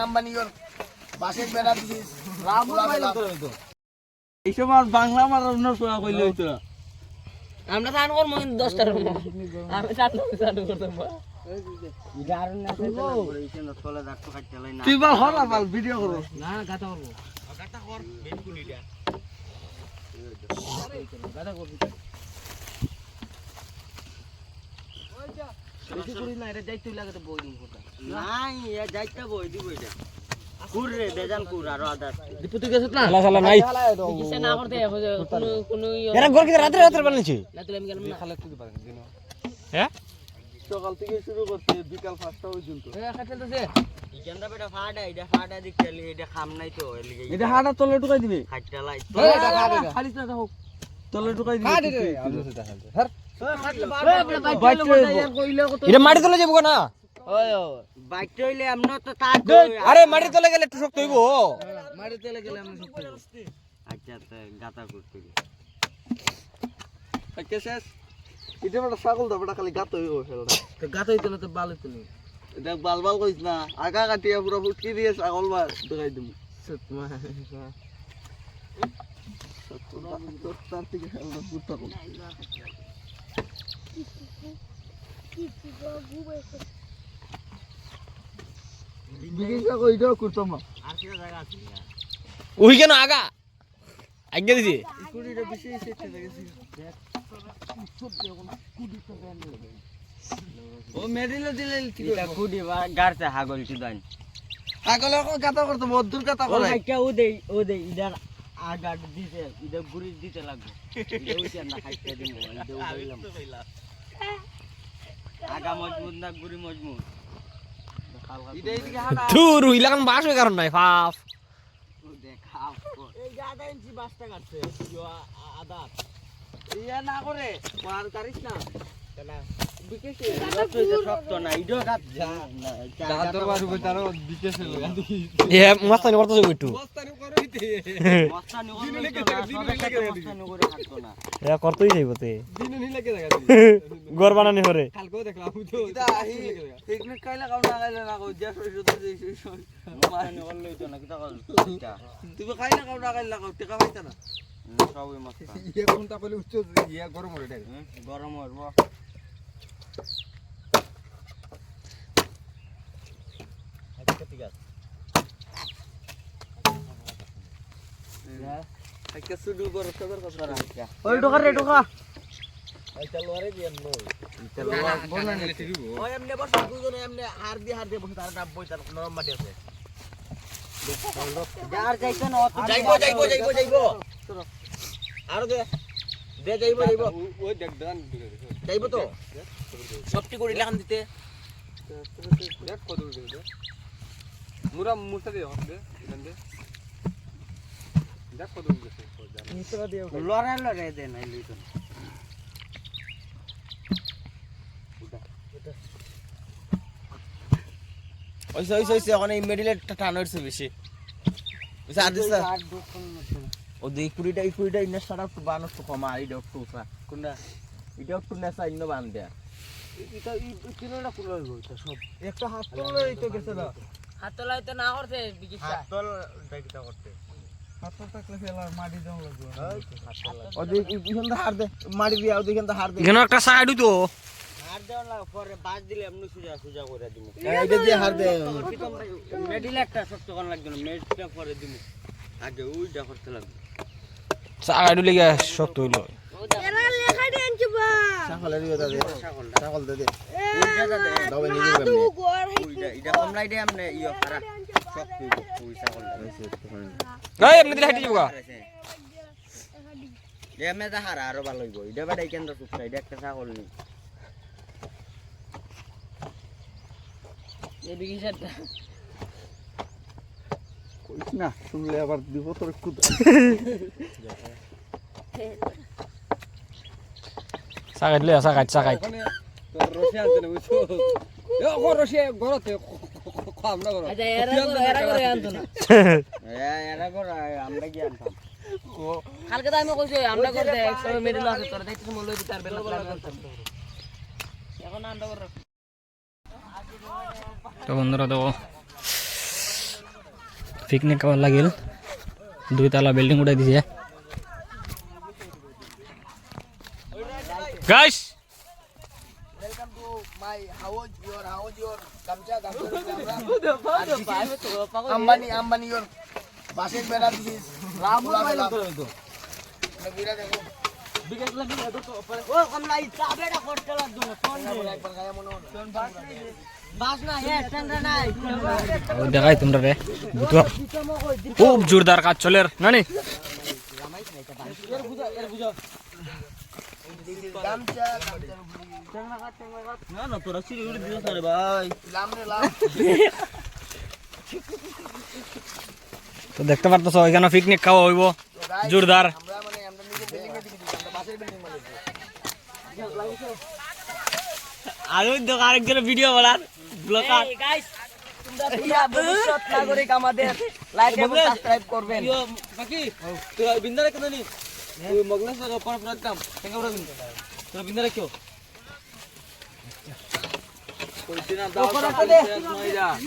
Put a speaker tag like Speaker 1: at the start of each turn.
Speaker 1: আম্বানি ওর বাসের বেড়া দিছিস
Speaker 2: এইসব আর বাংলা আমার অন্য শোয়া কইলে হইতো না
Speaker 3: আমরা চান করবো কিন্তু 10টার আমি চালু করতাম
Speaker 2: তুই বল হরা বল ভিডিও করো
Speaker 3: না গাতা করবো গাতা কর মেন কুলিটা গাতা করবি বেশি করি না এটা যাইতে লাগে তো বই দিন কথা
Speaker 2: নাই এ যাইতা বই দিব এটা কুর রে বেজান কুর আর আদা
Speaker 3: দীপু তুই গেছত না
Speaker 4: শালা নাই
Speaker 3: কিসে না করতে কোন
Speaker 4: এরা ঘর কি রাতে বানাইছে
Speaker 3: না তুই আমি গেলাম না
Speaker 1: খালে তুই পারেন দিন
Speaker 4: হ্যাঁ
Speaker 1: সকাল থেকে শুরু করতে বিকাল 5টা পর্যন্ত
Speaker 3: খাইতেছে
Speaker 2: ইকেন্দা বেটা ফাড়া এটা ফাড়া দিকলি এটা খাম নাই তো এলিগে
Speaker 1: এটা হাড়া তলে ঢুকাই দিবি
Speaker 2: খাইটা লাই
Speaker 3: খালি না হোক
Speaker 1: তলে ঢুকাই দিবি হ্যাঁ
Speaker 4: এটা মাটি তলে যাবো না
Speaker 3: ওই
Speaker 2: বাইক হইলে আমনো তো তাক
Speaker 4: আরে মাটি তলে গেলে একটু শক্ত হইব
Speaker 3: মারি তেলে গেলে আমি সব
Speaker 2: আচ্ছা তো গাতা করতে
Speaker 1: কে শেষ এটা বড় ছাগল দা বড় খালি গাত হইব ফেলটা
Speaker 3: তো গাত হইতো না তো বাল হইতো না
Speaker 1: এটা বাল কইছ না আগা কাটিয়া পুরো ফুটকি দিয়ে ছাগল মাছ দেখাই দিমু
Speaker 3: সত মা
Speaker 1: তার থেকে খেলনা পুত্তা কোন বিগিসা কইটাও করতাম না
Speaker 2: আর কি জায়গা আছে
Speaker 4: ওই কেন আগা আজ্ঞা দিছি
Speaker 1: কুড়িটা বেশি সেটা লাগেছে ও মেডিলে দিলে কি
Speaker 2: এটা কুডি গারতে হাগল কি দান
Speaker 1: আগলে কথা করতে মধুর কথা
Speaker 2: ও
Speaker 1: করে
Speaker 2: ভাইকা ও দেই ইদার আগাড দিতে ইদা গুড়ি দিতে লাগবে এটা হইছে না খাইতে দিন এটা বললাম আগা মজবুত না গুড়ি মজবুত
Speaker 1: এটা এদিকে হাঁটা
Speaker 4: ধুর ওই লাগান বাস হই কারণ নাই ফাফ
Speaker 2: দেখাও এই আধা ইঞ্চি বাসটা কাটছে আদা
Speaker 1: ইয়া না করে মার কারিস না
Speaker 2: কেন
Speaker 1: বিকেছে
Speaker 2: শক্ত না ইডো কাট যা
Speaker 1: দাদর বাড়ি বই তার বিকেছে লাগা
Speaker 4: এ মাস্তানি করতেছে কইটু
Speaker 1: বস্তানি করইতে
Speaker 2: মস্তা নিগলে মস্তা নিগরে হাঁটতো না
Speaker 4: এ করতেই যাইব তে
Speaker 1: দিন নিলে কে জায়গা
Speaker 4: ঘর বানানি হরে
Speaker 1: কালকেও দেখলাম তো এটা পিকনিক খাইলা কাম না খাইলা না কই যা সইছো তো
Speaker 2: মস্তা নিগলে তো না কিটা কল
Speaker 1: তুমি খাইলা কাম না খাইলা কাম টাকা পাইতা না
Speaker 2: সবই মস্তা
Speaker 1: ইয়া কোনটা কইলে উচ্চ ইয়া গরম হরে এটা
Speaker 2: গরম হইব ঠিক আছে
Speaker 1: একটা সুডু বড় সদর কথা রাখা
Speaker 3: ওই ঢোকা রে ঢোকা
Speaker 2: এটা লোয়ারে দিয়েন লো
Speaker 1: এটা লোয়া বনা নে তিরিব
Speaker 2: ওই এমনে বস দুজনে এমনে হার দিয়ে বসে তার ডাব বই তার নরম মাটি আছে যার যাইতো না যাইবো আর দে যাইবো
Speaker 1: ওই দেখ দান
Speaker 2: যাইবো তো সবটি করে লাগান দিতে
Speaker 1: দেখ কত দে মুরা মুসা দে হতে দেন দে দেখ কত দিছে
Speaker 3: নিচে দিয়ে
Speaker 2: লড়ে দে নাই লইতো
Speaker 4: ওইসে ওখানে মিডিলে টান হইছে বেশি ওইসে আদিস ও দেই কুড়িটা ইন্না সারা তো বানস তো কমা এই ডক্টর কোনটা এটা একটু নেসা ইন্ন বান দেয়া
Speaker 1: এটা তিনটা কুল হইব সব একটা হাত তোলে তো গেছে না
Speaker 3: হাত তোলাই তো না করতে বিকিসা
Speaker 2: তল ডাকিটা করতে
Speaker 1: হাত থাকলে ফেলা মাটি জং লাগবে
Speaker 4: ও দেই ইখান তো হার দে মারি দিয়া ও দেখান তো হার দে এখানে একটা সাইড তো
Speaker 2: আর দেও না পরে বাজ দিলে এমনি সুজা করে দিমু
Speaker 4: এইটা দিয়ে হার দে
Speaker 2: মেডিল একটা শক্ত কোন লাগবে না মেডিলটা পরে দিমু আগে ওইটা করতে লাগবে
Speaker 4: সাইড লেগে শক্ত হইলো
Speaker 5: এরা লেখা দেন চুবা
Speaker 4: ছাগলে দিও দে ছাগল দে
Speaker 2: ওইটা দে
Speaker 4: দাও নিজে
Speaker 5: তু গর
Speaker 2: ওইটা এটা কমলাই দে আমনে ইয়া খারাপ শক্ত পয়সা করলে
Speaker 4: এই এমনি দিলে হাঁটি যাবো
Speaker 2: এমনে দা হারা আরো ভালো হইব এটা বাড়াই কেন্দ্র সুস্থ এটা একটা ছাগল নি
Speaker 3: এই বিকিসাটা
Speaker 1: কইছ না শুনলে আবার দিব তোর কুদ
Speaker 4: সাগাইট লই সাগাইট
Speaker 1: ওখানে তোর রশিয়া আনতে না বুঝছো এ ও রশিয়া গরতে খাম না গর
Speaker 3: আচ্ছা এরা করে আনতো না
Speaker 2: এরা করে আমরা কি আনতাম
Speaker 3: কালকে তো আমি কইছি আমরা করতে 100 মিডল আছে তোরা দেখছিস মূল্য দিতে আর বেলা
Speaker 2: এখন আন্ডা করে রাখ।
Speaker 6: তো বন্ধুরা তো পিকনিক খাওয়ার লাগিল 2 তলা বিল্ডিং উঠাই দিছে guys
Speaker 4: welcome to my house your গামছা আম্বানি ইওর বাসের বেড়া দিস
Speaker 2: রামু পাইলো তো তো
Speaker 4: নবীরা দেখো
Speaker 2: বিকেট লাগি তো ও কমলা ইচ্ছা বেটা করতে লাগতো কোন
Speaker 4: একবার গায়া মনে হলো
Speaker 2: বাস না হে স্ট্যান্ড নাই
Speaker 6: ও দেখাই তোমরা রে বুঝো খুব জোরদার কাজ চলে নানি
Speaker 2: এর বুঝো
Speaker 4: গামছা
Speaker 2: না না তোরা সিঁড়ি উড়ে দিছ রে ভাই
Speaker 4: লাম রে লাম
Speaker 6: তো দেখতে পারতেছো এখানে পিকনিক খাওয়া হইব জোরদার
Speaker 4: আমরা মানে আমরা নিজে বিল্ডিং এ দিকে আমরা বাসের বিল্ডিং মানে
Speaker 2: আর ওই তো আরেকজন ভিডিও বানান ব্লগার গাইস তোমরা পুরা ভবিষ্যৎ নাগরিক আমাদের লাইক এবং সাবস্ক্রাইব করবেন বাকি তো বিন্দারে কেন নি ওই মগলেশ পর কাম কেন করে বিন্দা তো বিন্দারে কেও কই দিনা দাও